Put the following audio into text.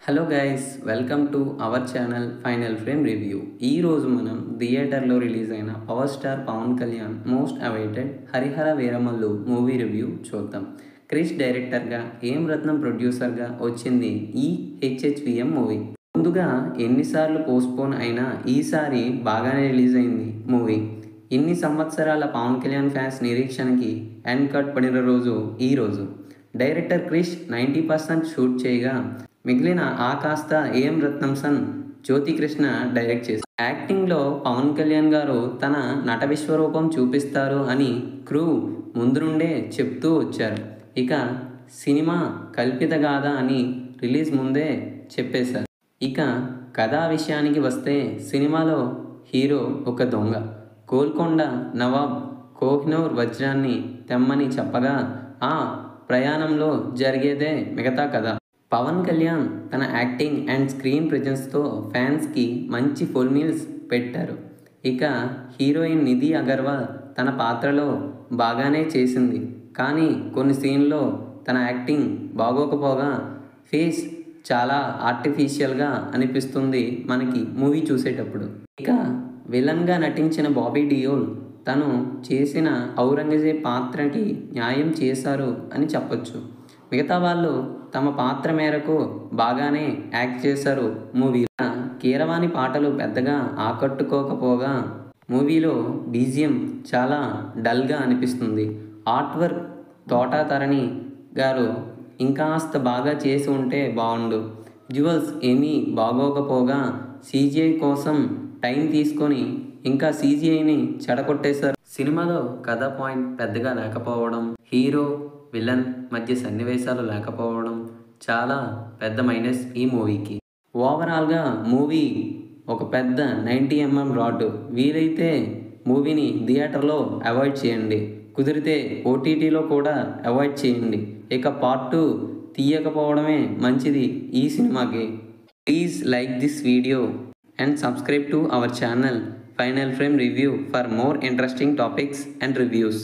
Hello guys, welcome to our channel final frame review. ఈరోజు మనం థియేటర్లో రిలీజ్ అయిన power star Pawan Kalyan most awaited Harihara Veeramallu movie review చూద్దాం. క్రిష్ డైరెక్టర్గా, ఏం రత్నం ప్రొడ్యూసర్గా వచ్చింది ఈ హెచ్హెచ్విఎం మూవీ. ముందుగా ఎన్నిసార్లు పోస్ట్పోన్ అయినా ఈసారి బాగానే రిలీజ్ అయింది మూవీ. ఇన్ని సంవత్సరాల పవన్ కళ్యాణ్ ఫ్యాన్స్ నిరీక్షణకి ఎండ్ కట్ పడిన రోజు ఈరోజు. డైరెక్టర్ క్రిష్ 90% షూట్ చేయగా మిగిలిన ఆ కాస్త ఏఎం రత్నంసన్, జ్యోతి కృష్ణ డైరెక్ట్ చేశారు. యాక్టింగ్లో పవన్ కళ్యాణ్ గారు తన నట విశ్వరూపం చూపిస్తారు అని క్రూ ముందు నుండే చెప్తూ వచ్చారు. ఇక సినిమా కల్పిత గాథ అని రిలీజ్ ముందే చెప్పేశారు. ఇక కథా విషయానికి వస్తే సినిమాలో హీరో ఒక దొంగ. గోల్కొండ నవాబ్ కోహినూర్ వజ్రాన్ని తెమ్మని చెప్పగా ఆ ప్రయాణంలో జరిగేదే మిగతా కథ. పవన్ కళ్యాణ్ తన యాక్టింగ్ అండ్ స్క్రీన్ ప్రెజెన్స్తో ఫ్యాన్స్కి మంచి ఫుల్ మీల్స్ పెట్టారు. ఇక హీరోయిన్ నిధి అగర్వాల్ తన పాత్రలో బాగానే చేసింది. కానీ కొన్ని సీన్లో తన యాక్టింగ్ బాగోకపోగా ఫేస్ చాలా ఆర్టిఫిషియల్గా అనిపిస్తుంది మనకి మూవీ చూసేటప్పుడు. ఇక విలన్గా నటించిన బాబీ డియోల్ తను చేసిన ఔరంగజేబ్ పాత్రకి న్యాయం చేశారు అని చెప్పొచ్చు. మిగతా వాళ్ళు తమ పాత్ర మేరకు బాగానే యాక్ట్ చేశారు మూవీలో. కీరవాణి పాటలు పెద్దగా ఆకట్టుకోకపోగా మూవీలో బీజిఎం చాలా డల్గా అనిపిస్తుంది. ఆర్ట్ వర్క్ తోటా తరణి గారు ఇంకాస్త బాగా చేసి ఉంటే బాగుండు. విజువల్స్ ఏమీ బాగోకపోగా సీజీఐ కోసం టైం తీసుకొని ఇంకా సీజీఐని చెడగొట్టేశారు. సినిమాలో కథ పాయింట్ పెద్దగా లేకపోవడం, హీరో విలన్ మధ్య సన్నివేశాలు లేకపోవడం చాలా పెద్ద మైనస్ ఈ మూవీకి. ఓవరాల్గా మూవీ ఒక పెద్ద 90mm రాడ్. వీలైతే మూవీని థియేటర్లో అవాయిడ్ చేయండి, కుదిరితే ఓటీటీలో కూడా అవాయిడ్ చేయండి. ఇక పార్ట్ 2 తీయకపోవడమే మంచిది ఈ సినిమాకి. Please like this video and subscribe to our channel Final Frame Review for more interesting topics and reviews.